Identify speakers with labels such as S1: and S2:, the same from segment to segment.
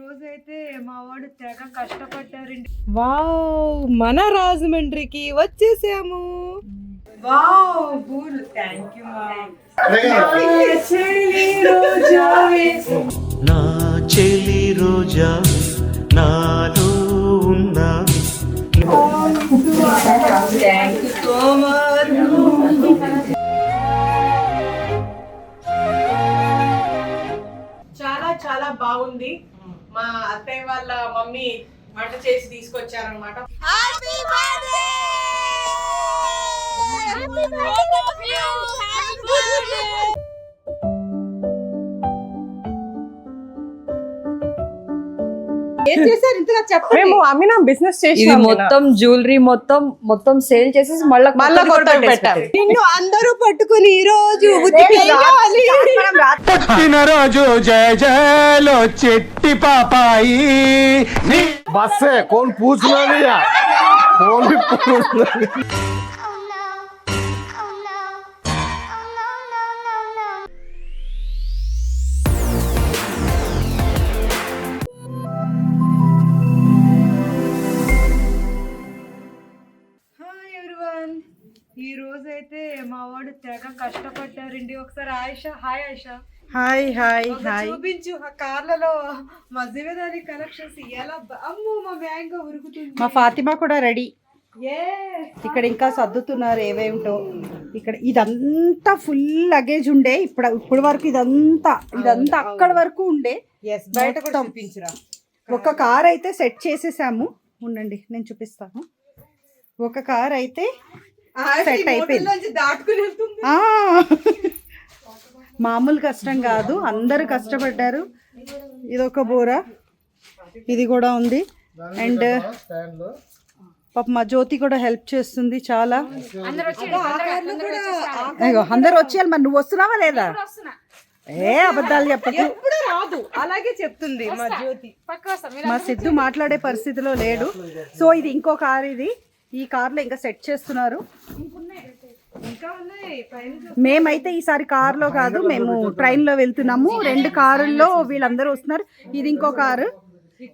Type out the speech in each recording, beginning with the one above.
S1: రోజైతే మా వాడు తెగ కష్టపడ్డారండి. వావ్, మన రాజమండ్రికి వచ్చేసాము. వావ్ బూల్, థ్యాంక్ యూ మా.
S2: నా చెలి రోజా నాలో ఉన్నా.
S1: Thank you so much. చాలా చాలా బాగుంది. మా అత్తయ్య వాళ్ళ మమ్మీ వంట చేసి తీసుకొచ్చారనమాట. ఏం చేశారు ఇంతగా చెప్పండి.
S3: మేము అమ్మినా బిజినెస్ చేసి
S4: ఇది మొత్తం జ్యువెలరీ మొత్తం సేల్ చేసేసి మళ్ళా కొత్తది పెట్టాం.
S1: నిన్ను అందరూ పట్టుకుని ఈ రోజు
S2: పుట్టినరోజు జయ జయలో చెట్టి పాపాయి.
S5: बस है कौन पूछना नहीं है, कौन भी पूछना नहीं।
S1: ఈ రోజైతే మా వాడు తెగ కష్టపడ్డారండి. ఒకసారి Ayesha, hi Ayesha.
S3: Hi hi hi.
S1: చూపించు ఆ కార్లలో మా జివేదారి కలెక్షన్స్. ఎలా అమ్మో మా మ్యాంగో ఉరుకుతుంది.
S3: మా ఫాతిమా కూడా రెడీ.
S1: ఏ
S3: ఇక్కడ ఇంకా సర్దుతున్నారు ఏవేమిటో. ఇక్కడ ఇదంతా ఫుల్ లగేజ్ ఉండే, ఇప్పుడు వరకు ఇదంతా అక్కడ వరకు ఉండే.
S1: బయట కూడా చూపించురా.
S3: ఒక కార్ అయితే సెట్ చేసేసాము. ఉండండి నేను చూపిస్తాను. ఒక కార్ అయితే సెట్ అయిపోయింది.
S1: దాటుకుని వెళ్తుంది.
S3: మామూలు కష్టం కాదు, అందరూ కష్టపడ్డారు. ఇదొక బోర, ఇది కూడా ఉంది. అండ్ పాప మా జ్యోతి కూడా హెల్ప్ చేస్తుంది చాలా. అందరు వచ్చేయాలి. మరి నువ్వు వస్తున్నావా లేదా? ఏ అబద్ధాలు చెప్పకు.
S1: ఎప్పుడు రాదు, అలాగే చెప్తుంది మా జ్యోతి.
S3: మా సిద్ధు మాట్లాడే పరిస్థితిలో లేడు. సో ఇది ఇంకో కార్. ఇది ఈ కార్లో ఇంకా సెట్ చేస్తున్నారు. మేమైతే ఈసారి కార్లో కాదు, మేము ట్రైన్లో వెళ్తున్నాము. 2 కారుల్లో వీళ్ళందరూ వస్తున్నారు. ఇది ఇంకో కారు.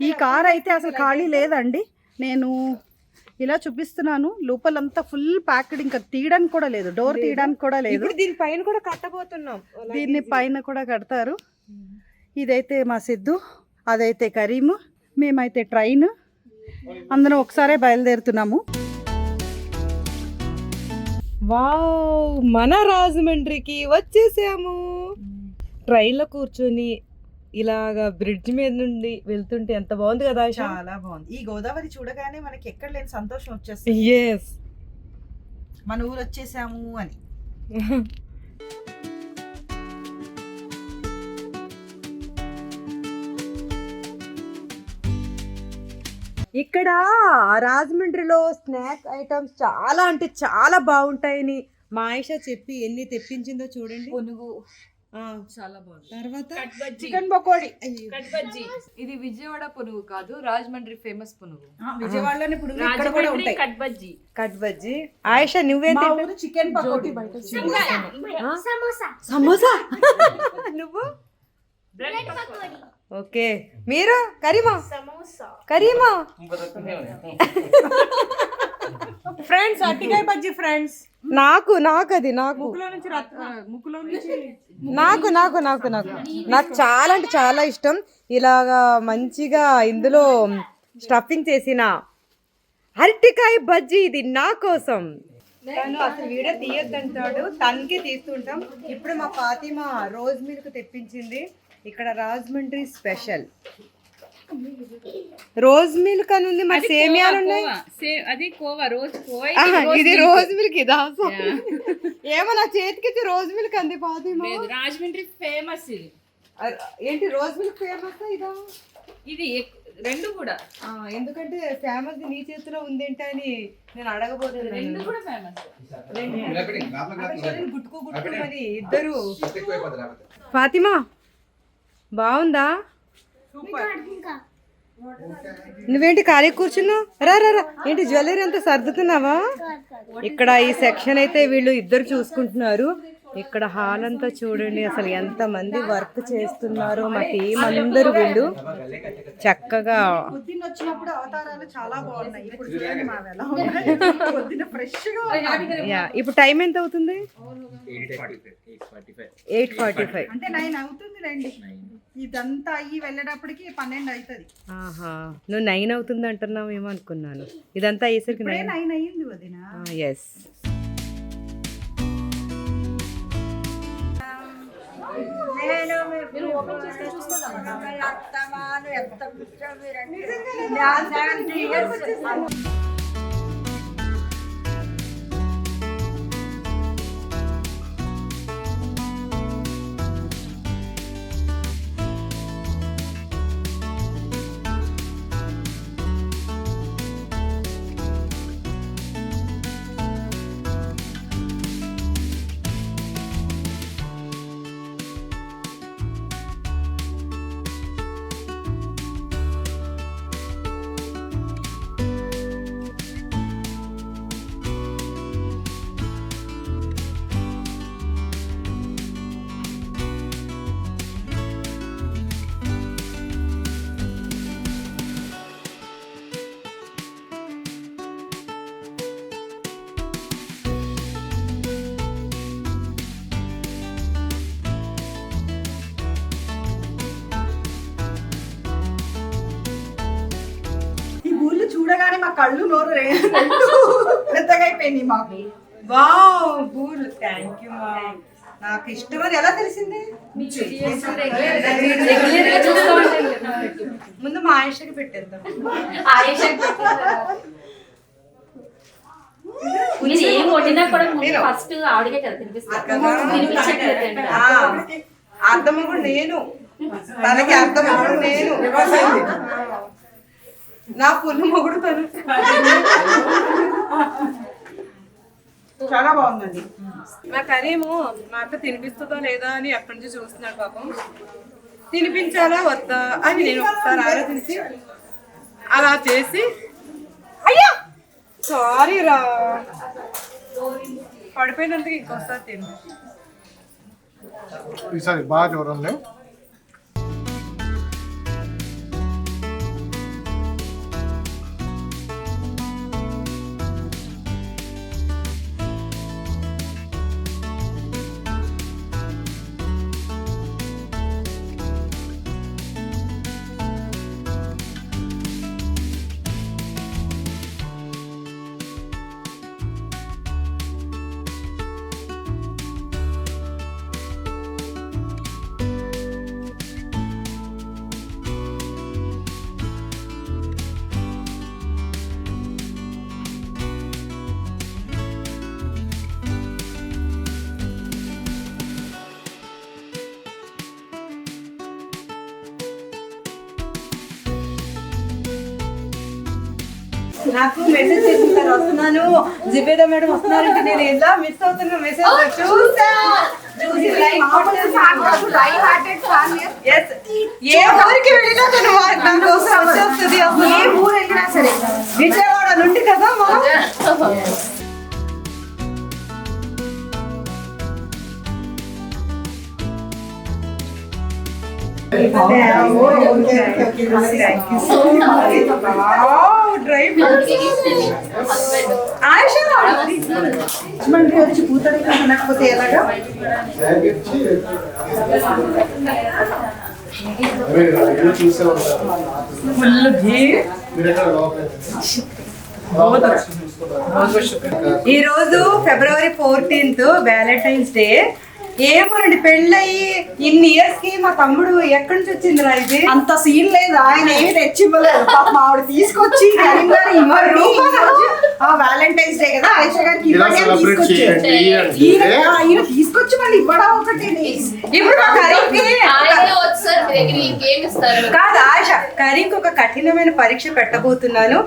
S3: ఈ కార్ అయితే అసలు ఖాళీ లేదండి. నేను ఇలా చూపిస్తున్నాను. లోపలంతా ఫుల్ ప్యాక్డ్. ఇంకా తీయడానికి కూడా లేదు, డోర్ తీయడానికి కూడా లేదు.
S1: దీనిపైన కూడా కట్టబోతున్నాం.
S3: దీన్ని పైన కూడా కడతారు. ఇదైతే మా సిద్ధు, అదైతే కరీము, మేమైతే ట్రైన్. అందరం ఒకసారే బయలుదేరుతున్నాము.
S1: వావ్, మన రాజమండ్రికి వచ్చేసాము. ట్రైన్లో కూర్చొని ఇలాగా బ్రిడ్జ్ మీద నుండి వెళ్తుంటే ఎంత బాగుంది కదా.
S3: చాలా బాగుంది. ఈ గోదావరి చూడగానే మనకి ఎక్కడ లేని సంతోషం వచ్చేస్తుంది.
S1: ఎస్,
S3: మన ఊరు వచ్చేసాము అని.
S1: ఇక్కడ రాజమండ్రిలో స్నాక్ ఐటమ్స్ చాలా అంటే చాలా బాగుంటాయని మా ఆయిషా చెప్పి ఎన్ని తెప్పించిందో చూడండి.
S4: పునుగు చాలా బాగుంది.
S1: తర్వాత
S3: చికెన్ పకోడీ.
S4: ఇది విజయవాడ పునుగు కాదు, రాజమండ్రి ఫేమస్ పునుగు.
S3: విజయవాడలోనే పునుగు ఇక్కడ కూడా ఉంటాయి.
S4: కట్ బజ్జీ.
S1: ఆయిషా నువ్వే
S3: చికెన్ పకోడీ.
S1: సమోసా. నువ్వు ఓకే. మీరు కరీమా ఫ్రెండ్స్, అట్టికాయ బజ్జీ ఫ్రెండ్స్. నాకు అది నాకు చాలా అంటే చాలా ఇష్టం. ఇలాగా మంచిగా ఇందులో స్టఫింగ్ చేసిన అరటికాయ బజ్జీ, ఇది నా కోసం. తను అసలు వీడియో తీయొద్దంటాడు, తనకి తీస్తుంటాం. ఇప్పుడు మా ఫాతిమా రోజ్ మిల్క్ తెప్పించింది. ఇక్కడ రాజమండ్రి స్పెషల్ రోజ్ మిల్క్ అని ఉంది. మరి సేమియాలు ఉన్నాయి.
S4: అది కోవా, రోజ్ కోవా.
S1: ఇది రోజ్ మిల్క్. ఇదా ఏమో నా చేతికి రోజ్ మిల్క్ అంది ఫాతిమా.
S4: రాజమండ్రి ఫేమస్ ఇది.
S1: ఏంటి రోజ్ మిల్క్ ఫేమస్? ఇదా
S4: ఇది రెండు కూడా.
S1: ఎందుకంటే ఫేమస్ నీ చేతిలో ఉందేంటి అని నేను అడగబోతున్నాను.
S4: రెండు కూడా ఫేమస్.
S1: గుట్టుకోమని ఇద్దరు. ఫాతిమా బాగుందా? నువ్వేంటి ఖాళీ కూర్చున్నావు? రా ఏంటి జ్యువెలరీ అంతా సర్దుతున్నావా? ఇక్కడ ఈ సెక్షన్ అయితే వీళ్ళు ఇద్దరు చూసుకుంటున్నారు. ఇక్కడ హాల్ అంతా చూడండి, అసలు ఎంత మంది వర్క్ చేస్తున్నారో. మా టీం అందరూ వీళ్ళు చక్కగా.
S3: పొద్దున్న వచ్చినప్పుడు అవతారాలు చాలా బాగున్నాయి. ఇప్పుడు చూడండి మావి ఎలా ఉన్నాయి. పొద్దున్న ఫ్రెష్ గా
S1: యా, ఇప్పుడు టైం ఎంత అవుతుంది? 8:45.
S3: అంటే 9 అవుతుంది రండి. ఇదంతా అయ్యి వెళ్ళేటప్పటికి 12 అవుతుంది.
S1: ఆహా, నువ్వు 9 అవుతుంది అంటున్నావు ఏమో అనుకున్నాను. ఇదంతా అయ్యేసరికి
S3: 9 అయింది వదిన.
S1: ఎస్.
S3: చూడగానే మా కళ్ళు నోరు పెద్దగా అయిపోయింది మాకు.
S1: వావ్ బూల్, థ్యాంక్ యూ మా. నాకు ఇష్టమని ఎలా తెలిసింది? ముందు మా ఆయుషకి పెట్టేద్దాం.
S6: ఏం వండినా కూడా ఫస్ట్ ఆవిడకే కదా తినిపిస్తాను.
S1: అర్థము కూడా నేను, తనకి అర్థము కూడా నేను, నా పుల్లు మొగుడు తను.
S3: చాలా బాగుందండి.
S1: మా కరీము మా అక్క తినిపిస్తుందా లేదా అని అక్కడి నుంచి చూస్తున్నాడు పాపం. తినిపించాలా వద్దా అని నేను ఒకసారి ఆలోచించి అలా చేసి, అయ్యా సారీ రా పడిపోయినందుకు ఇంకోసారి తిను.
S5: ఈసారి బాగా చూడండి.
S1: నాకు మెసేజ్ చేసింటారు వస్తున్నాను, జిబేదా మేడం వస్తున్నారంటే నేను ఎలా మిస్ అవుతున్నా మెసేజ్ చూసా. ఏ ఊరికి వెళ్ళినా తను నా కోసం వచ్చేస్తుంది. ఏ ఊరు వెళ్ళినా సరే విజయవాడ నుండి కదా మనం.
S3: వచ్చి పూతరేకులు తినకపోతే ఎలాగా?
S5: చూసే
S1: ఈ రోజు ఫిబ్రవరి 14th వ్యాలంటైన్స్ డే. ఏమోనండి పెళ్ళయి ఇన్ని ఇయర్స్ కి మా తమ్ముడు ఎక్కడి నుంచి వచ్చిందిరా ఇది?
S3: అంత సీన్ లేదు, ఆయన ఏమి తెచ్చివ్వలేదు. పాపం ఆవిడ తీసుకొచ్చి వ్యాలంటైన్స్ డే కదా ఆయిషా గారికి ఈయన తీసుకొచ్చి మళ్ళీ ఇవ్వడం ఒకటి.
S1: ఇప్పుడు మా కరీంకి కాదు ఆయిషా, కరీంకి ఒక కఠినమైన పరీక్ష పెట్టబోతున్నాను.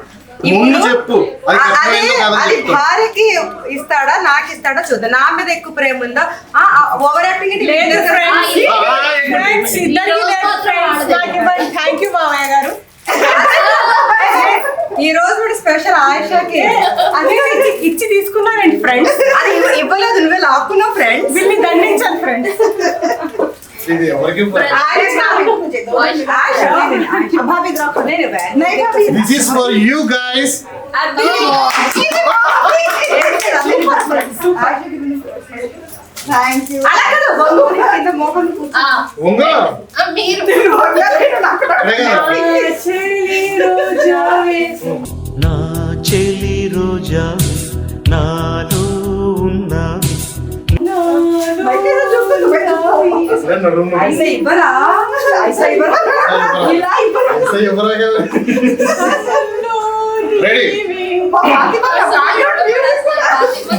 S5: చెప్పు
S1: అది భార్యకి ఇస్తాడా నాకు ఇస్తాడా చూద్దాం. నా మీద ఎక్కువ ప్రేమ ఉందా? ఓవర్ యాక్టింగ్ థ్యాంక్ యూ మామయ్య గారు. ఈ రోజు స్పెషల్ ఆయిషాకి
S3: అదే ఇచ్చి తీసుకున్నారండి ఫ్రెండ్స్.
S1: అది ఇవ్వలేదు, నువ్వే లాక్కున్నావు ఫ్రెండ్స్.
S3: వీళ్ళని దండించాను ఫ్రెండ్స్.
S5: ఇది ఎవరికి this is for you guys.
S3: Thank you.
S5: ఉంగ
S6: మీరు
S2: నా చెలి రోజా నాలో ఉన్నా
S5: రెడీ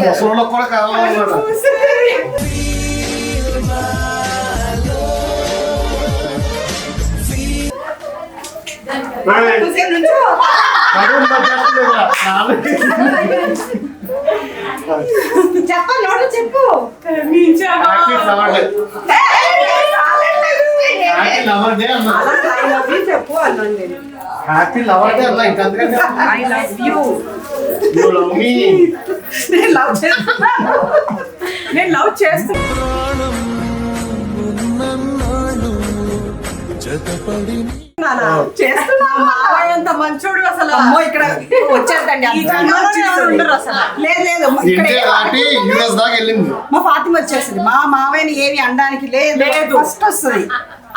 S5: ముసలిలో కూడా కావాలన్నాడు.
S1: చెప్పా నోడు చెప్పు. చెప్పు అన్నాను నేను.
S5: హ్యాపీ లవర్ డే అన్నా ఇంకంతకంటే
S1: I love you.
S5: You love me.
S3: నేను లవ్ చేస్తున్నాను. నేను లవ్ చేస్తున్నాను.
S1: అంత మంచోడు అసలు.
S3: అమ్మో ఇక్కడ
S1: వచ్చేద్దండి
S3: ఈ జన్మలోనే ఎవరు ఉండరు అసలు. లేదు లేదు ఇక్కడ
S5: ఇండియా దాటి యూఎస్ దాకా వెళ్ళింది.
S3: మా ఫాతిమ వచ్చేసింది. మా మావయ్యని ఏమి అనడానికి లేదు. ఫస్ట్ వస్తుంది.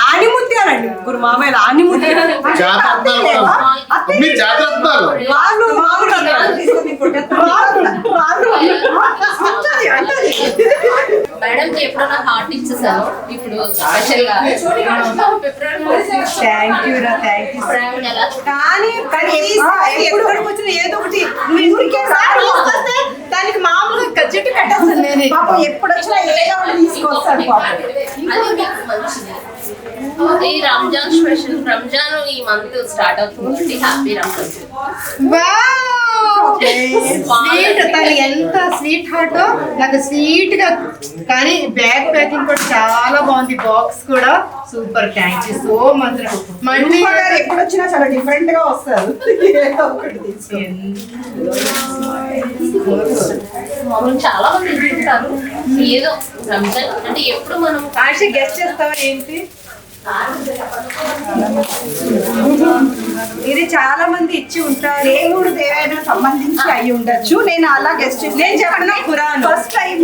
S1: ఆనిముత్యాలండి ముగ్గురు మామయ్యలు. ఆనిముత్యాలు
S5: జాగ్రత్తలు మీ జాగ్రత్తలు.
S1: వాళ్ళు
S6: మేడం కి ఎప్పుడైనా హార్ట్ ఇచ్చేసాను. ఇప్పుడు స్పెషల్ గా
S1: థ్యాంక్ యూ రా, థ్యాంక్ యూ. కానీ ఎక్కడికి వచ్చిన ఏదో ఒకటి ఊరికే తీసుకొస్తే దానికి మామూలుగా గజ్జెట్టు కట్టేస్తాను నేనే.
S3: పాపం ఎప్పుడు వచ్చినా ఏదో ఒకటి తీసుకొస్తాడు పాపం.
S6: అది మీకు మంచిది. ఈ రంజాన్ స్పెషల్. రంజాన్ ఈ మంత్ స్టార్ట్ అవుతుంది. హ్యాపీ రంజాన్.
S1: స్వీట్ తను ఎంత స్వీట్ హార్ట్. నాకు స్వీట్ గా కానీ బ్యాగ్ ప్యాకింగ్ కూడా చాలా బాగుంది. బాక్స్ కూడా super. Thank you so much. మళ్ళీ
S3: ఎప్పుడు వచ్చినా చాలా డిఫరెంట్ గా వస్తారు. ఏదో ఒకటి తీసుకొని
S6: మామూలు చాలా మంది తింటారు. ఏదో రంజాన్ అంటే ఎప్పుడు మనం
S1: ఆశ గెస్ట్ చేస్తావా ఏంటి? ఇది చాలా మంది ఇచ్చి ఉంటారు.
S3: దేవుడు దేవైనా సంబంధించి అయి ఉండొచ్చు. నేను అలా గెస్ట్
S1: నేను చెప్పను ఖురాన్.
S3: ఫస్ట్ టైం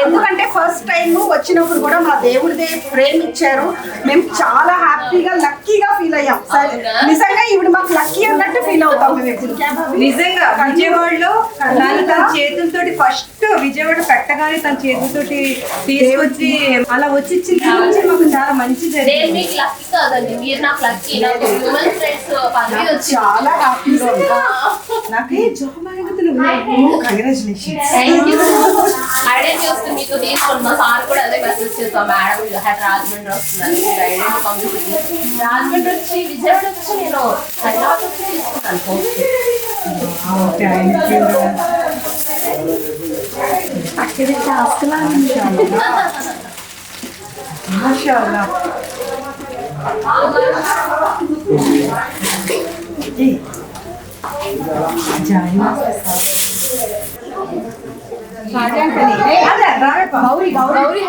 S3: ఎందుకంటే ఫస్ట్ టైం వచ్చినప్పుడు కూడా మా దేవుడిదే ప్రేమ్ ఇచ్చారు. మేము చాలా హ్యాపీగా లక్కీగా ఫీల్ అయ్యాం. సరే నిజంగా ఇప్పుడు మాకు లక్కీ అన్నట్టు ఫీల్ అవుతాం మేము ఎప్పుడు.
S1: నిజంగా విజయవాడలో తను తన చేతులతోటి ఫస్ట్ విజయవాడ పెట్టగానే తన చేతులతోటి తీసుకొచ్చి అలా వచ్చి ఇచ్చిన నుంచి మాకు చాలా మంచి
S6: నేను
S1: జరిగింది.
S6: మీకు లక్కీ కాదండి, మీరు నాకు లక్కీ. నాకు హ్యూమన్ ఫ్రెండ్స్ పని వచ్చి
S3: చాలా హ్యాపీగా ఉంది.
S1: నాకు congratulations.
S6: Thank you so much. Identity వస్తే మీకు తీసుకోండి. మా సార్ కూడా అదే మెసేజ్ చేస్తాం. మేడం రాజమండ్రి వస్తున్నారు, మీరు ఐడెంటిటీ పంపిస్తుంది. రాజమండ్రి వచ్చి విజయవాడ వచ్చి నేను హైదరాబాద్ వచ్చి తీసుకున్నాను పోస్ట్.
S1: మాషాఅల్లా.
S3: గౌరీ గౌరీ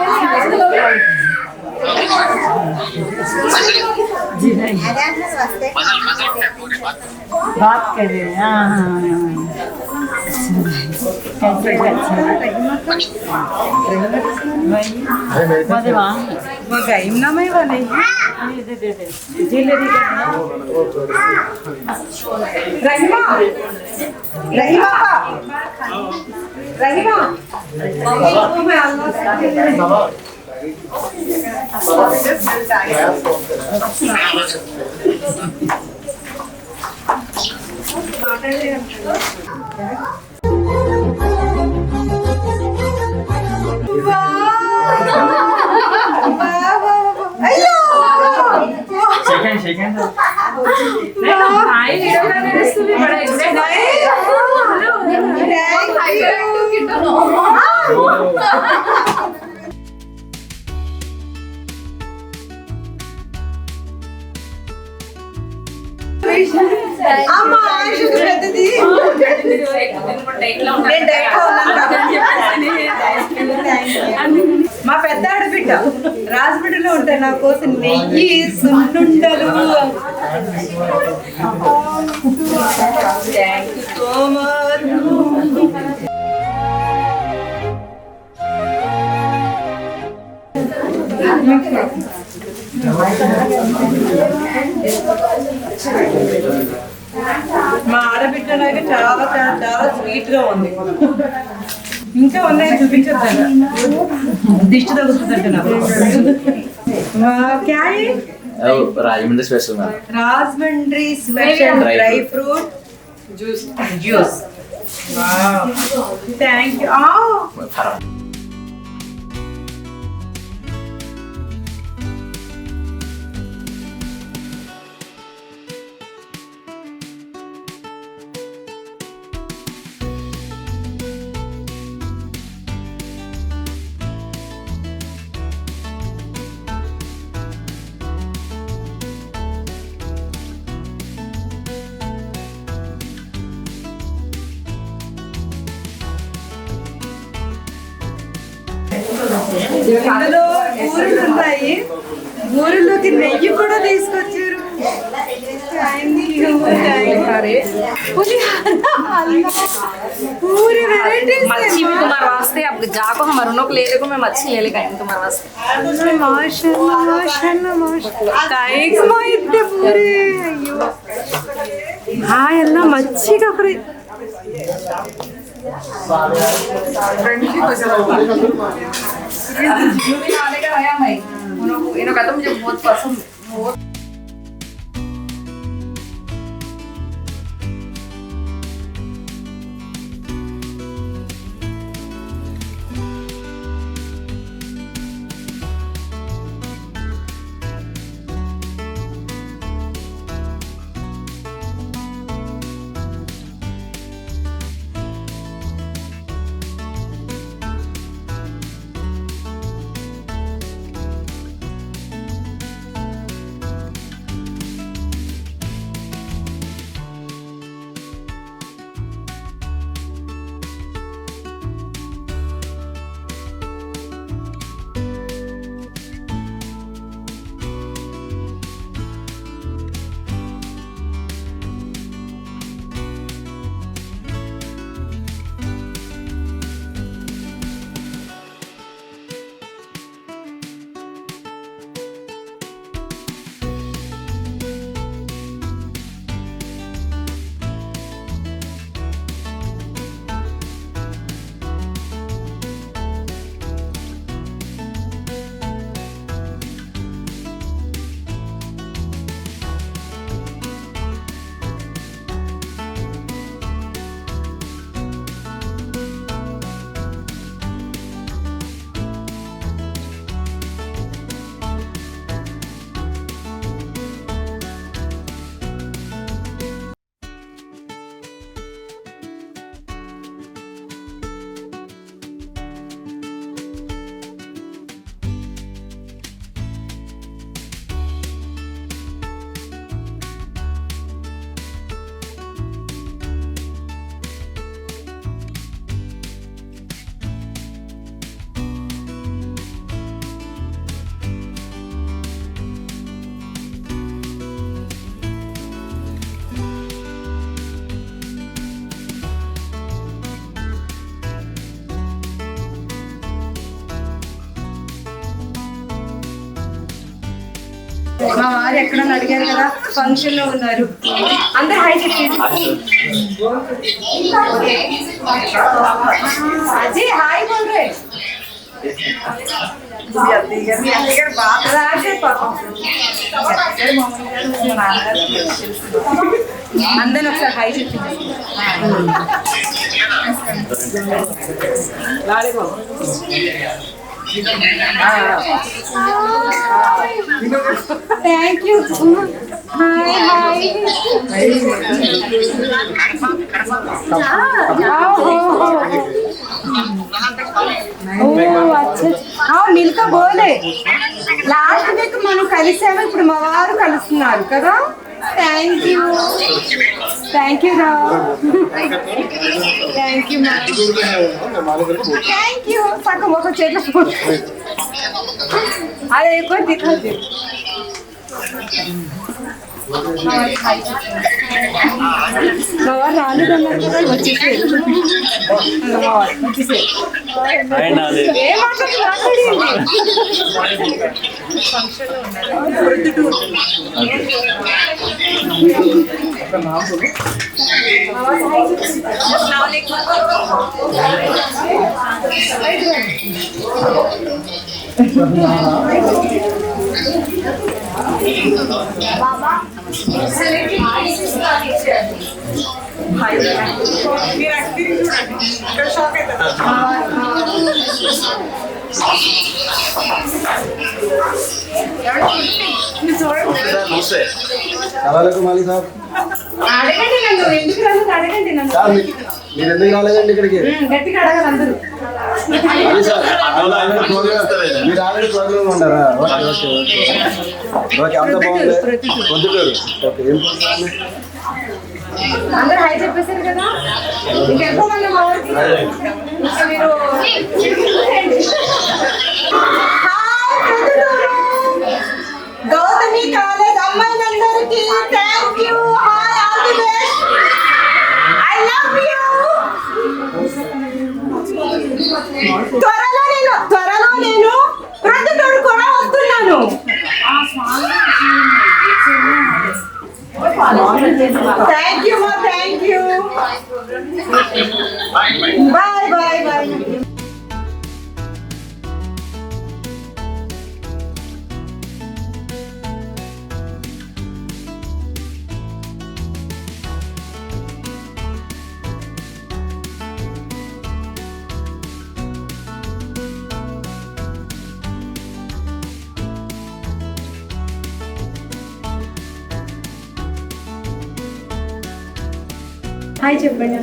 S7: बात कर रहे हैं कैसे
S1: मग इमनामय वाले ज्वेलरी
S3: రహిమా రహిమా రహిమా
S1: అమ్మ ఆయుష్ పెద్దది. నేను డైట్ లో ఉన్నాను కాబట్టి. మా పెద్ద ఆడబిడ్డ రాజమండ్రిలో ఉంటాయి నా కోసం నెయ్యి సున్నుండలు. Thank you so much. మా ఆడబిడ్డలాగా చాలా చాలా చాలా స్వీట్ గా ఉంది. ఇంకా ఉన్నాయి చూపించొద్దా, దిష్టి తగ్గుతుందంటే నాకు. క్యా high?
S8: Rajahmundry special ma'am
S1: Rajahmundry special dry fruit juice. Thank you. ఇందులో ఊరులు ఉన్నాయి. ఊరిలోకి నెయ్యి కూడా తీసుకొచ్చారు. पूरी वेराइटीज
S4: मच्छी भी तुम्हारे वास्ते अब जाको हमारे उनको ले लेको मैं मच्छी ले लेकर तुम्हारे वास्ते
S1: माशाल्लाह माशाल्लाह माशाल्लाह थैंक्स मां इतने पूरे अयो हां ಎಲ್ಲ मच्छी का फ्राई
S4: इन्हों का तो मुझे बहुत पसंद बहुत
S1: మా వారు ఎక్కడ అడిగారు కదా ఫంక్షన్ లో ఉన్నారు అందరూ హై చెప్పండి అజయ్ హాయ్ बोल रहे అందరూ ఒకసారి హై చెప్పింది థ్యాంక్ యూ హాయ్ హాయ్ మిల్కా బోలే లాస్ట్ వీక్ మనం కలిసాము ఇప్పుడు మా వారు కలుస్తున్నారు కదా థ్యాంక్ యూ థ్యాంక్ యూ రా థ్యాంక్ యూ మా థ్యాంక్ యూ సగం ఒక చేతిలో అదే ఎక్కువ తినదు రాలేదన్నారు కదా వచ్చేసి
S5: మాలి సార్
S1: అడగండి నన్ను ఎందుకు రాదు అడగండి నన్ను
S5: సార్ మీరు ఎందుకు రాలేదండి ఇక్కడికి
S1: గట్టిగా అడగాలి అందరూ
S5: అది సార్ మీరు ఆల్రెడీ ప్రోగ్రామ్ ఉన్నారా ఓకే ఓకే ఓకే ఓకే అంత బాగుంది పొద్దుటూరు ఓకే ఏం ప్రోగ్రామ్
S1: అందరూ హై చెప్పేశారు కదా ఇంకెంతో మంది మా ఊరికి ఇంకా మీరు గౌతమి కాలేజ్ అమ్మాయిలందరికీ thank you hi all the best I love you త్వరలో నేను ప్రతిటోడు కూడా వస్తున్నాను థ్యాంక్ యూ మా thank you bye bye bye hi చెప్పండి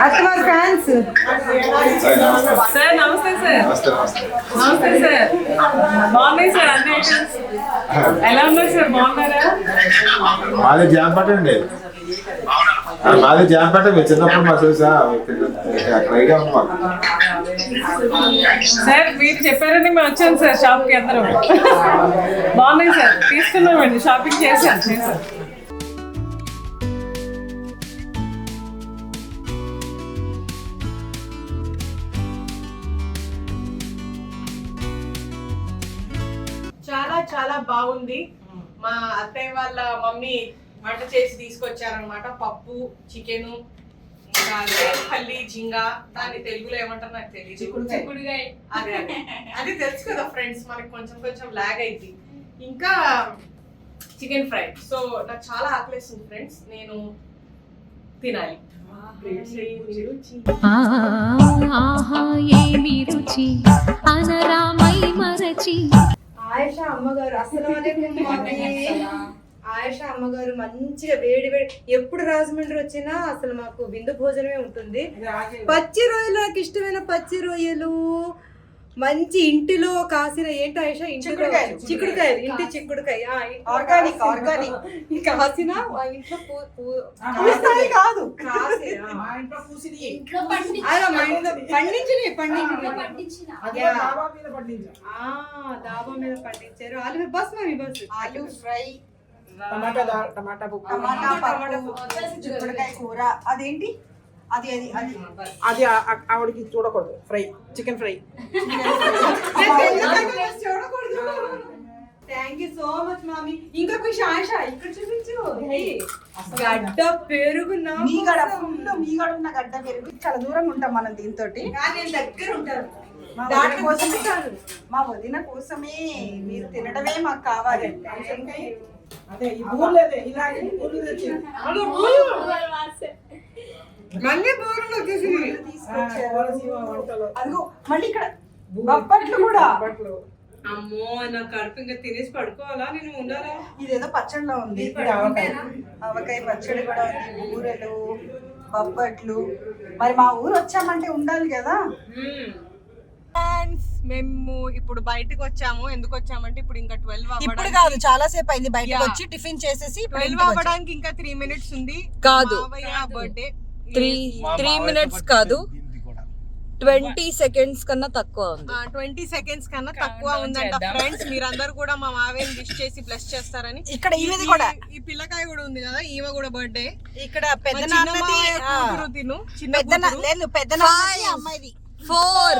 S1: అత్తమార్ ఫ్యాన్స్
S4: సార్ నమస్తే సార్ నమస్తే సార్ బాగున్నాయి సార్ అన్ని ఐటమ్స్ ఎలా ఉన్నాయి సార్ బాగున్నారా
S5: మాది జామ్ పట్టండి మాది జామ్ పట్ట మీరు చిన్నప్పుడు మా చూసా అక్కడ ఐడియా ఉంది మాకు
S4: సార్ మీరు చెప్పారని మేము వచ్చాను సార్ షాప్కి అందరం బాగున్నాయి సార్ తీసుకున్నామండి షాపింగ్ చేశాను
S1: చాలా చాలా బాగుంది మా అత్తయ్య వాళ్ళ మమ్మీ వంట చేసి తీసుకొచ్చారనమాట పప్పు చికెను ఇంకా పల్లి జింగా దాన్ని తెలుగులో ఏమంటారు నాకు తెలియదు అదే అదే అది తెలుసు కదా ఫ్రెండ్స్ మనకి కొంచెం కొంచెం లాగ్ అయింది ఇంకా చికెన్ ఫ్రై సో నాకు చాలా ఆకలిస్తుంది ఫ్రెండ్స్ నేను తినాలి ఆయేషా అమ్మగారు ఆయేషా అమ్మగారు మంచిగా వేడి వేడి ఎప్పుడు రాజమండ్రి వచ్చినా అసలు మాకు విందు భోజనమే ఉంటుంది పచ్చి రొయ్యలు నాకు ఇష్టమైన పచ్చి రొయ్యలు మంచి ఇంటిలో కాసిన ఏంటి ఆయేషా చిక్కుడుకాయలు ఇంటి చిక్కుడుకాయ ఆర్గానిక్ కాసిన ఇంట్లో కాదు డాబా మీద పండించారు ఆలు బస్ మమ్మీ బస్ ఆలు ఫ్రై టమాటా చిక్కుడుకాయ కూర అదేంటి అది అది అది
S9: అది ఆవిడకి చూడకూడదు ఫ్రై చికెన్ ఫ్రై
S1: చూడకూడదు థ్యాంక్ యూ సో మచ్ మామీ ఇంకా కొంచెం ఆశ ఇక్కడ చూపించు గడ్డ పెరుగు
S3: మీగడ ఉన్న గడ్డ పెరుగు చాలా దూరంగా ఉంటాం మనం దీంతో
S1: నేను దగ్గర ఉంటాను
S3: మా వదిన కోసమే మీరు తినడమే మాకు కావాలి.
S9: అదే ఈ ఊర్లేదే ఇలాగే ఊర్లు తెచ్చింది.
S1: మళ్ళీ బోర్లు వచ్చేసి
S9: కోనసీమ వంటలు.
S3: అదిగో మళ్ళీ ఇక్కడ బొబ్బట్లు కూడా.
S1: అమ్మో నా కడుపు ఇంకా తినేసి పడుకోవాలా, నేను ఉండాలా?
S3: ఇదేదో పచ్చడిలో ఉంది, ఆవకాయ పచ్చడి కూడా ఉంది, బూరెలు, బొబ్బట్లు. మరి మా ఊరు వచ్చామంటే ఉండాలి కదా.
S1: మేము ఇప్పుడు బయటకు వచ్చాము. ఎందుకు వచ్చామంటే ఇప్పుడు ఇంకా 12
S3: ఇప్పుడు కాదు, చాలా సేపు అయింది బయటకు వచ్చి టిఫిన్ చేసేసి
S1: 12 అవ్వడానికి ఇంకా 3 minutes ఉంది.
S10: కాదు,
S1: బర్త్డే
S10: 3 minutes కాదు, 20 seconds కన్నా తక్కువ ఉంది.
S1: 20 seconds కన్నా తక్కువ ఉందంట ఫ్రెండ్స్. మీరందరూ కూడా మా మావేని విష్ చేసి బ్లెస్ చేస్తారని.
S3: ఇక్కడ ఈమెది కూడా,
S1: ఈ పిల్లకాయ కూడా ఉంది కదా, ఈమె కూడా బర్త్డే.
S3: ఇక్కడ పెద్ద నాన్నది
S1: కూతురు తిను, చిన్న
S3: లేదు పెద్ద నాన్నది అమ్మాయిది.
S10: 4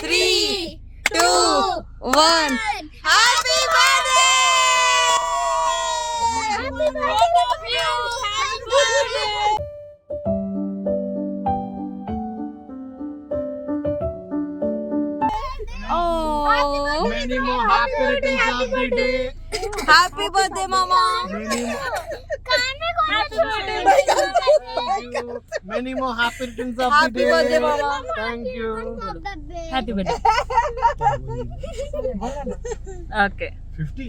S10: 3 2 1 happy birthday.
S1: Many more happy returns of the day.
S10: Happy birthday మామా.
S1: Many more happy returns of the
S10: happy
S1: day.
S10: Birthday మామా.
S1: Thank you.
S7: Happy birthday. Okay
S1: 50.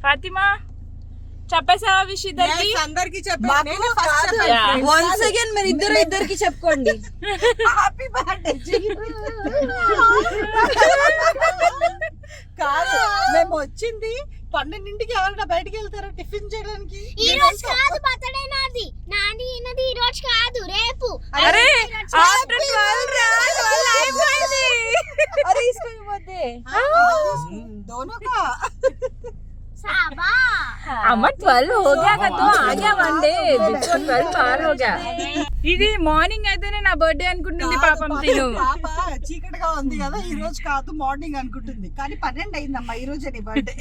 S7: Fatima చెప్పేసావా విష్ ఇద్దరికి?
S1: Yes, అందరికి చెప్పాను. నేను ఫస్ట్
S7: Yeah.
S1: చెప్పాను.
S10: వన్స్ అగైన్ మీరు ఇద్దరికి చెప్పుకోండి.
S3: Happy birthday. కాదు, మేము వచ్చింది 12ంటికి. ఎవరైనా బయటికి వెళ్తారా టిఫిన్ చేయడానికి?
S11: ఈ రోజు కాదు బర్త్డే నాది, నాది ఈయనది ఈ రోజు కాదు, రేపు.
S10: అరే ఆఫ్టర్ 12 అయిపోయింది. అరే ఇస్కో బర్త్డే
S3: दोनों का
S11: साबा
S7: అమ్మ 12 हो गया का तो आ गया वन डे, 12 पार हो गया. ఇది మార్నింగ్ అయితేనే నా బర్త్డే అనుకుంటుంది పాపం తిను.
S3: పాప చీకటిగా ఉంది కదా, ఈ రోజు కాదు మార్నింగ్ అనుకుంటుంది, కానీ 12 అయిందమ్మా ఈ రోజు నీ బర్త్డే.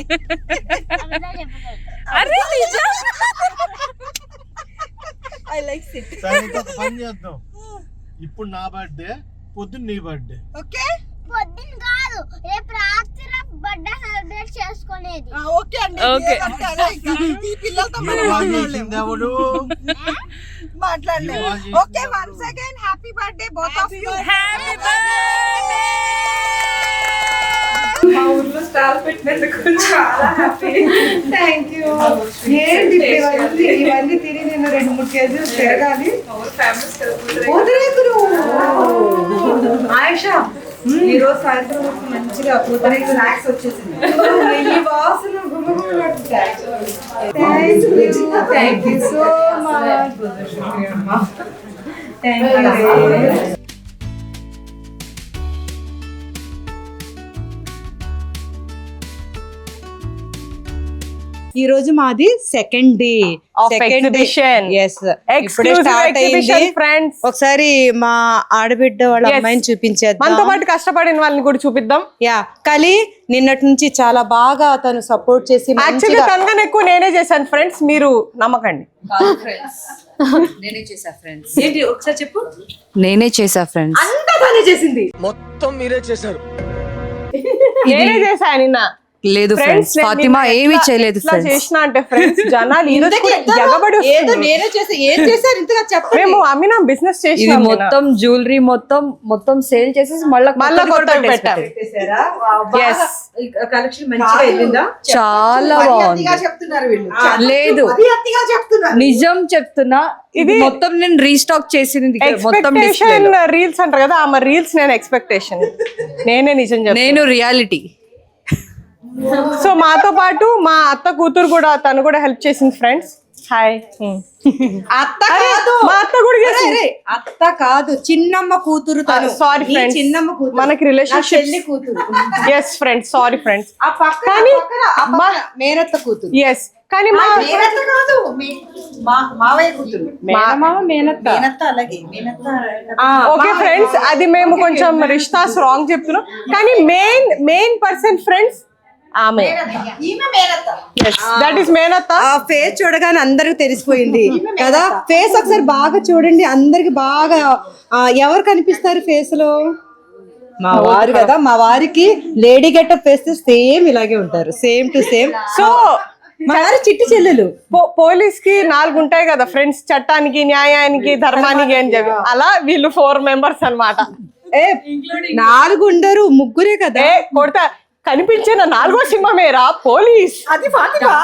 S7: అరే నిజం.
S10: I like it.
S1: పని చేద్దాం. ఇప్పుడు నా బర్త్డే, పొద్దున్న నీ బర్త్డే.
S3: ఓకే,
S11: పొద్దున కాదు, రేపు రాత్రి బర్త్డే సెలబ్రేట్ చేసుకునేది.
S3: ఓకే అండి.
S7: ఓకే.
S3: ఏదంటే అలా ఇంకా ఈ పిల్లలతో మనం మాట్లాడలేము. Okay, once again happy birthday both of you.
S7: Happy birthday.
S4: మా ఊర్లో స్టాల్ పెట్టినందుకు చాలా హ్యాపీ.
S1: Thank you. ఏంటి ఇవన్నీ తిని నేను 2-3 కేజీలు తిరగాలి. పూతరేకులు. ఆయుష, ఈ రోజు సాయంత్రం వరకు మంచిగా పూతరేకు స్నాక్స్ వచ్చేసింది. ఈ వాసన thank you so much. Thank you. ఈ రోజు మాది సెకండ్ డే
S4: exhibition.
S1: ఇప్పుడే స్టార్ట్ అయింది
S4: ఫ్రెండ్స్.
S1: ఒకసారి మా ఆడబిడ్డ వాళ్ళ అమ్మాయిని చూపించేద్దాం.
S4: మనతో పాటు కష్టపడిన వాళ్ళని కూడా చూపిద్దాం.
S1: యా, కలి నిన్నటి నుంచి చాలా బాగా తను సపోర్ట్ చేసి
S4: యాక్చువల్లీ తనకన్నా ఎక్కువ నేనే చేశాను ఫ్రెండ్స్, మీరు నమ్మకండి.
S10: నేనే చేసా ఫ్రెండ్స్.
S1: అంతా తనే చేసింది.
S2: మొత్తం మీరే చేశారు.
S4: నేనే చేశాను నిన్న.
S10: లేదు ఫ్రెండ్స్, ఫాతిమా ఏమీ చేయలేదు
S4: ఇట్లా
S10: ఫ్రెండ్స్.
S4: చేసిన అంటే ఫ్రెండ్స్ జనాలు ఈ రోజు కూడా ఎగబడి
S1: ఏదో
S4: వస్తుంది.
S1: నేనే చేసా. ఏం చేశారు ఇంతగా చెప్పండి.
S4: మేము అమ్మినా బిజినెస్
S10: ఇది
S4: చేసినాం.
S10: మొత్తం జ్యువెలరీ మొత్తం సేల్ చేసేసి మళ్ళీ
S4: కొత్తది పెట్టాం.
S1: పెట్టేశారా?
S4: Yes.
S1: కలెక్షన్ మంచిగా వెళ్ళిందా?
S10: చాలా
S3: మరీ
S10: బాగుంది.
S3: అతిగా చెప్తున్నారు వీళ్ళు.
S10: లేదు,
S3: మరీ అతిగా చెప్తున్నారు.
S10: నిజం చెప్తున్నా, ఇది
S4: ఇది
S10: మొత్తం నేను రీస్టాక్ చేసింది మొత్తం
S4: ఎక్స్పెక్టేషన్ రీల్స్ అంటారు కదా, ఆమె రీల్స్ నేను ఎక్స్పెక్టేషన్, నేనే నిజం చెప్తాను.
S10: నేను రియాలిటీ.
S4: సో మాతో పాటు మా అత్త కూతురు కూడా, తను కూడా హెల్ప్ చేసింది ఫ్రెండ్స్. హాయ్.
S1: అత్త కాదు,
S4: మా అత్త కూడా చేసింది.
S1: అరే, అత్త కాదు, చిన్నమ్మ కూతురు తను.
S4: సారీ
S1: నీ
S4: ఫ్రెండ్స్,
S1: చిన్నమ్మ కూతురు,
S4: మనకి
S1: నా
S4: రిలేషన్షిప్.
S1: చెల్లి కూతురు.
S4: Yes friends, sorry friends.
S1: ఆ పక్కన
S4: కానీ
S1: మేనత్త కూతురు.
S4: ఎస్, కానీ మా
S3: మేనత్త కాదు, మావయ్య కూతురు.
S1: మేనత్త అలాగే మేనత్త.
S4: ఓకే ఫ్రెండ్స్, అది మేము కొంచెం రిష్తాస్ రాంగ్ చెప్తున్నాం, కానీ మెయిన్ పర్సన్ ఫ్రెండ్స్ ఆమె.
S3: ఈమె మేనత్త.
S4: దట్ ఈస్ మేనత్త.
S1: ఆ ఫేస్ చూడగానే అందరికి తెలిసిపోయింది కదా. ఫేస్ ఒకసారి బాగా చూడండి, అందరికి బాగా ఎవరు కనిపిస్తారు ఫేస్ లో? మా వారు కదా, మా వారికి లేడీ గెటప్ వేస్తే సేమ్ ఇలాగే ఉంటారు, సేమ్ టు సేమ్. సో మా వారు చిట్టి చెల్లెలు.
S4: పోలీస్ కి 4 ఉంటాయి కదా ఫ్రెండ్స్, చట్టానికి, న్యాయానికి, ధర్మానికి అని చెప్పి, అలా వీళ్ళు 4 మెంబర్స్ అన్నమాట.
S1: 4 ఉండరు, 3 కదా.
S4: కొడతా కనిపించిన 4వ సింహమేరా పోలీస్.
S3: అది ఫాతిమా.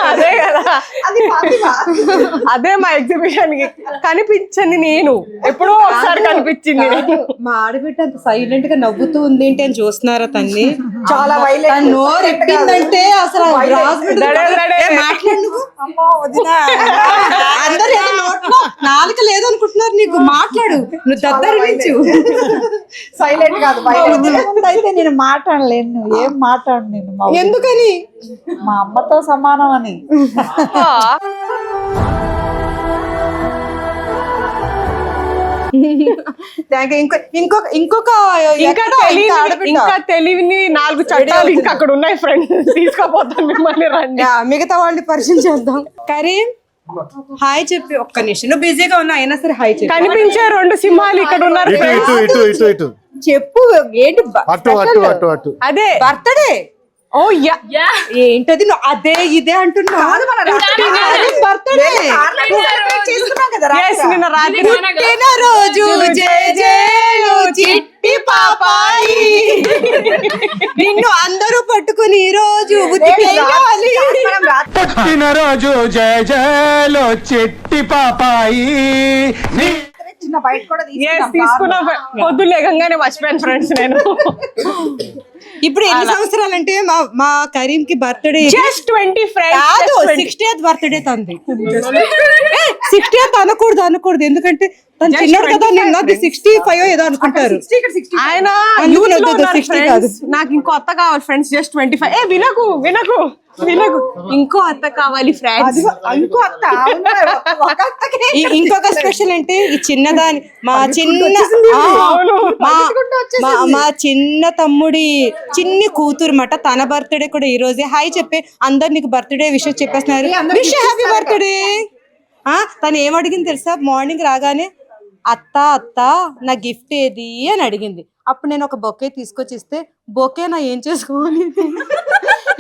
S4: అదే కదా,
S3: అది ఫాతిమా.
S4: అదే మా ఎగ్జిబిషన్ కి కనిపించని నేను ఎప్పుడో ఒకసారి కనిపించింది.
S1: మా ఆడబిడ్డ అంత సైలెంట్ గా నవ్వుతూ ఉంది ఏంటి అని చూస్తున్నారా తన్ని?
S3: చాలా వైలెంట్.
S1: నోరు ఎప్పిందంటే అసలు మాట్లాడు నువ్వు. అందరు ఏదో నోట్లో నాలుక లేదనుకుంటున్నారు నీకు, మాట్లాడు నువ్వు దద్దరించు.
S3: సైలెంట్ కాదు, అయితే నేను మాట్లాడలేను, ఏం మాట్లాడు నేను.
S1: ఎందుకని?
S3: మా అమ్మతో సమానం అని.
S4: ఇంకా తెలివిని 4 చట్టాలు ఇంకా అక్కడ ఉన్నాయి ఫ్రెండ్స్, తీసుకోపోతాను మిమ్మల్ని, రండి.
S1: మిగతా వాళ్ళని పరిచయం చేద్దాం. కరీం హాయ్ చెప్పి, ఒక్క నిమిషం, నువ్వు బిజీగా ఉన్నా అయినా సరే హాయ్ చెప్పి.
S4: కనిపించే 2 సింహాలు ఇక్కడ ఉన్నారు.
S1: చెప్పు ఏంటి?
S4: అదే
S1: బర్త్డే. ఓ ఏంటది అదే ఇదే అంటున్నా? రోజు చిట్టి పాపాయి నిన్ను అందరూ పట్టుకుని ఈ రోజు
S2: రోజు జయ జయలో చిట్టి పాపాయి.
S3: బయట కూడా
S4: తీసుకున్నా, పొద్దు లేకంగానే మర్చిపోయాను ఫ్రెండ్స్ నేను.
S1: ఇప్పుడు ఎన్ని సంవత్సరాలు అంటే మా కరీం కి బర్త్డే
S4: జస్ట్ 20
S1: కాదు, 60th బర్త్డే తంది. 60th అనకూడదు ఎందుకంటే తను చిన్నాడు కదా, నిన్నది 65 ఏదో అనుకుంటారు.
S4: ఆయన నాకు ఇంకో అత్త కావాలి ఫ్రెండ్స్, జస్ట్ 25. వినకు ఇంకో అత్త కావాలి ఫ్రెండ్స్.
S1: ఇంకొక స్పెషల్ అంటే ఈ చిన్నదాని మా చిన్న తమ్ముడి చిన్ని కూతురు మాట, తన బర్త్డే కూడా ఈ రోజే. హాయ్ చెప్పే అందరు, నీకు బర్త్డే విషయం చెప్పేస్తున్నారు. Wish happy birthday. తను ఏమడిగింది తెలుసా? మార్నింగ్ రాగానే అత్త నా గిఫ్ట్ ఏది అని అడిగింది. అప్పుడు నేను ఒక బొకే తీసుకొచ్చి ఇస్తే, బొకే నా ఏం చేసుకోవాలి,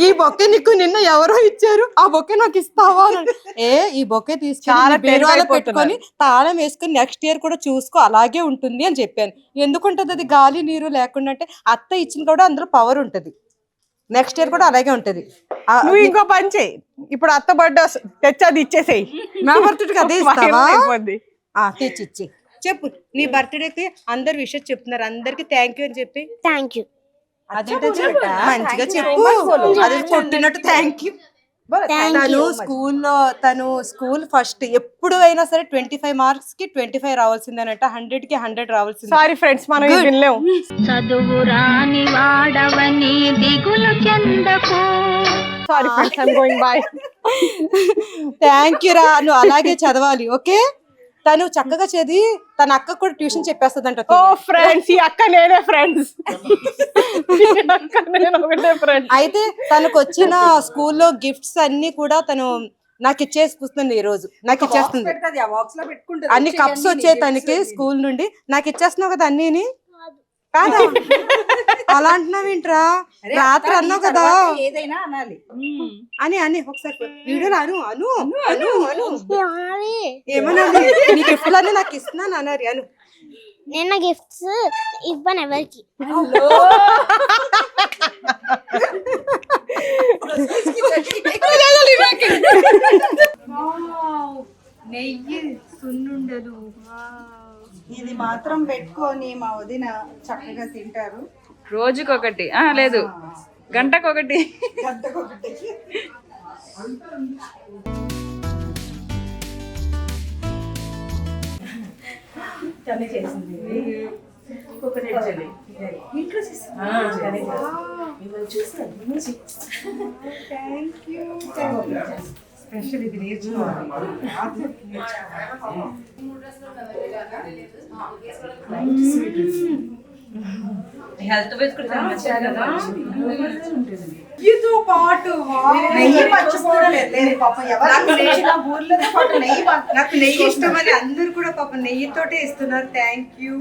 S1: ఈ బొకే నీకు నిన్న ఎవరో ఇచ్చారు, ఆ బొకే నాకు ఇస్తావా? ఈ బొకే తీసుకొని బీరువాలో పెట్టుకొని తాళం వేసుకొని నెక్స్ట్ ఇయర్ కూడా చూసుకో, అలాగే ఉంటుంది అని చెప్పాను. ఎందుకుంటది అది గాలి నీరు లేకుండా అంటే, అత్త ఇచ్చిన కూడా అందులో పవర్ ఉంటది, నెక్స్ట్ ఇయర్ కూడా అలాగే ఉంటది.
S4: నువ్వు ఇంకో పని చేయి, ఇప్పుడు అత్త బర్త్డే తెచ్చది ఇచ్చేసేయి,
S1: నా బర్త్డేకి అదే ఇస్తావా? తెచ్చిచ్చి చెప్పు, నీ బర్త్డేకి అందరు విషయం చెప్తున్నారు, అందరికి థ్యాంక్ యూ అని చెప్పి.
S11: Thank you.
S1: అదేంటో మంచిగా చెప్పు, అది కొట్టినట్టు థ్యాంక్ యూ. తను స్కూల్ ఫస్ట్, ఎప్పుడు అయినా సరే 25 మార్క్స్ కి 25 రావాల్సిందేనట, 100 కి 100 రావాల్సింది.
S4: సారీ ఫ్రెండ్స్, మనం వినలేము.
S7: చదువు రాని వాడవని దిగులు చెందకు.
S4: Sorry friends, I'm going bye.
S1: Thank you రా, నువ్వు అలాగే చదవాలి ఓకే. తను చక్కగా చదివి తన అక్క కూడా ట్యూషన్ చెప్పేస్తుందంట.
S4: ఓ ఫ్రెండ్స్, ఈ అక్క నేనే ఫ్రెండ్స్.
S1: అయితే తనకు వచ్చిన స్కూల్లో గిఫ్ట్స్ అన్ని కూడా తను నాకు ఇచ్చేస్తుంది. ఈ రోజు నాకు ఇచ్చేస్తుంది అన్ని కప్స్ వచ్చాయి తనకి స్కూల్ నుండి. నాకు ఇచ్చేస్తున్నావు కదా అన్ని కాదా? అలా అంటున్నావేంట్రా? రాత్రి అన్నావు కదా
S3: ఏదైనా అనాలి
S1: అని ఒకసారి వీడియోలో అను ఏమన్నా నీ గిఫ్ట్లన్నీ నాకు ఇస్తున్నాను అన్నారు. అను,
S11: నేను గిఫ్ట్స్ ఇవ్వను ఎవరికి.
S1: నెయ్యి సున్నుండలు
S3: ఇది మాత్రం పెట్టుకొని మా వదిన చక్కగా తింటారు.
S7: రోజుకొకటి లేదు, గంటకొకటి.
S1: స్పెషల్ ఇది నేర్చుకోవాలి.
S7: హెల్త్ వైజ్ కూడా చాలా మంచిది కదా.
S1: నెయ్యితో పాటు
S3: నెయ్యి మర్చిపోవడం లేదు పాపం, ఎవరు తెచ్చినా ఊర్లోనే పాటు నెయ్యి
S1: నాకు నెయ్యి ఇష్టమని అందరూ కూడా పాపం నెయ్యితోటే ఇస్తున్నారు. Thank you.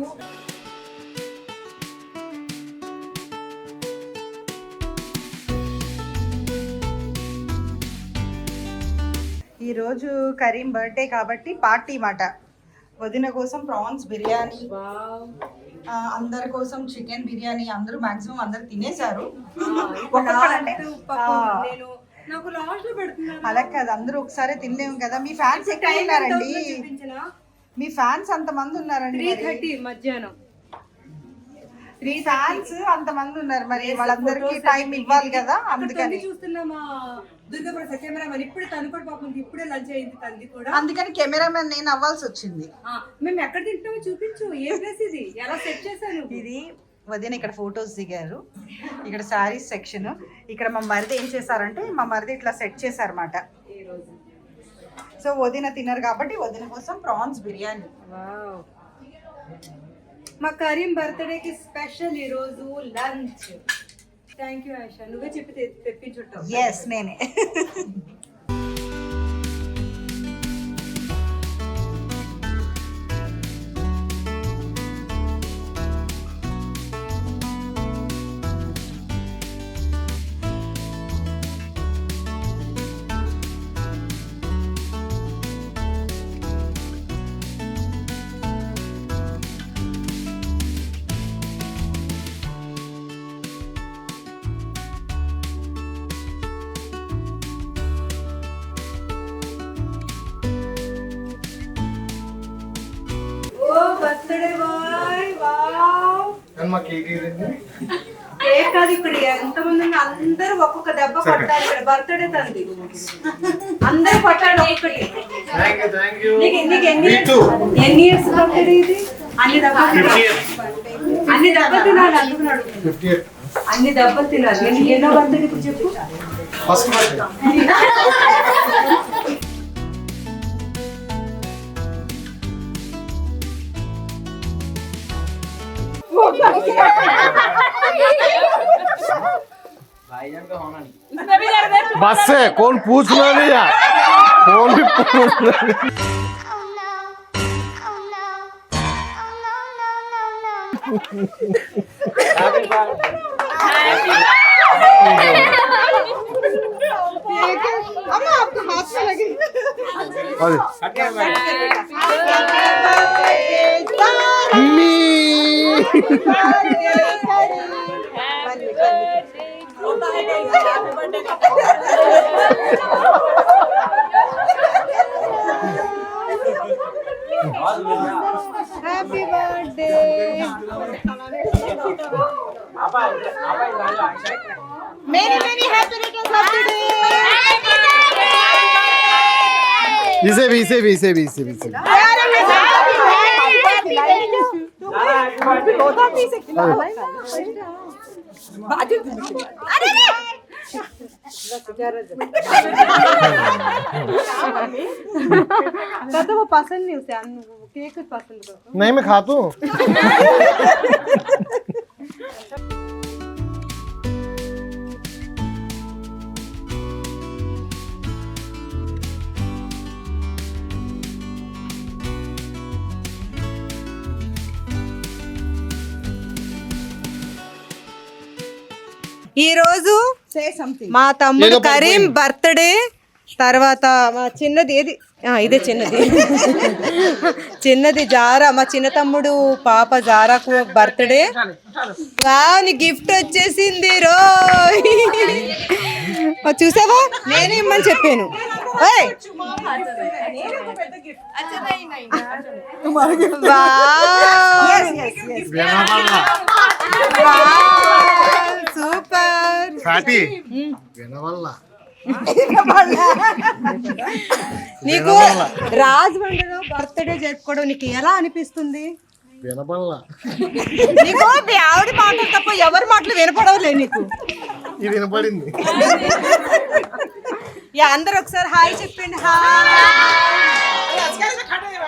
S3: ఈరోజు కరీం బర్త్డే కాబట్టి పార్టీ మాట. వదిన కోసం ప్రాన్స్ బిర్యానీ, అందరి కోసం చికెన్ బిర్యానీ. అందరూ మాక్సిమం అందరు తినేశారు.
S1: నాకు లాస్ట్ లో పెడుతున్నారు.
S3: అలా కాదు, అందరూ ఒకసారి తినలేము కదా. మీ ఫ్యాన్స్ ఎక్కువ ఉన్నారండి, మీ ఫ్యాన్స్ అంతమంది ఉన్నారండి.
S1: 3:30 మధ్యాహ్నం
S3: 3 ఫ్యాన్స్ అంతమంది ఉన్నారు, మరి వాళ్ళందరికీ టైం ఇవ్వాలి కదా. అందుకని
S1: చూస్తున్నామా దుర్గాపురం కెమెరామెన్ ఇప్పుడే తను కూడా పాపం ఇప్పుడే లంచ్ అయింది తంది కూడా.
S3: అందుకని కెమెరామెన్ నేను అవ్వాల్సి వచ్చింది.
S1: మేము ఎక్కడ తింటామో చూపించు. ఏ ప్లేస్ ఇది, ఎలా సెట్ చేశాను?
S3: ఇది వదిన ఇక్కడ ఫొటోస్ దిగారు. ఇక్కడ శారీస్ సెక్షన్. ఇక్కడ మా మరిది ఏం చేశారంటే, మా మరిది ఇట్లా సెట్ చేశారన్నమాట. సో వదిన తినరు కాబట్టి వదిన కోసం ప్రాన్స్ బిర్యానీ.
S1: మా కరీం బర్త్డేకి స్పెషల్ ఈ రోజు లంచ్. థ్యాంక్ యూ ఆయిషా, నువ్వే చెప్పి తెప్పించుంటావు.
S3: ఎస్ నేనే.
S1: Birthday boy. వావ్, కేక్ కాదు, ఇక్కడ ఎంతమంది ఉన్నా అందరూ ఒక్కొక్క దెబ్బ కొట్టాలి. ఇక్కడ బర్త్డే తంది, అందరూ కొట్టాడు ఒక్కటి. నీకు ఎన్ని ఇయర్స్ బర్త్డే ఇది? అన్ని దెబ్బలు తినాలి అనుకున్నాడు. అన్ని దెబ్బలు తినాలి. ఎన్నో బర్త్డే ఇప్పుడు చెప్పు.
S2: बस है कौन पूछना नहीं यार, कौन भी पूछना नहीं।
S3: अम्मा आपको हाथ में लगे।
S1: Happy birthday.
S3: मेरी happy returns of the day.
S2: इसे भी
S1: कहते वो पसंद नहीं उसे, केक पसंद करो।
S2: नहीं मैं खाता हूँ।
S1: ఈ రోజు మా తమ్ముడు కరీం బర్త్డే. తర్వాత మా చిన్నది ఏది, ఇదే చిన్నది చిన్నది జారా, మా చిన్న తమ్ముడు పాప జారాకు బర్త్డే. నీ గిఫ్ట్ వచ్చేసింది రో. చూసావా, నేనే ఇమ్మని చెప్పాను. సూపర్. నీకు రాజమండ్రిలో బర్త్డే జరుపుకోవడం నీకు ఎలా అనిపిస్తుంది? నీకు మీ ఆవిడ మాటలు తప్ప ఎవరి మాటలు వినపడవులే నీకు.
S2: వినపడింది.
S1: అందరూ ఒకసారి హాయ్ చెప్పండి. హాయ్.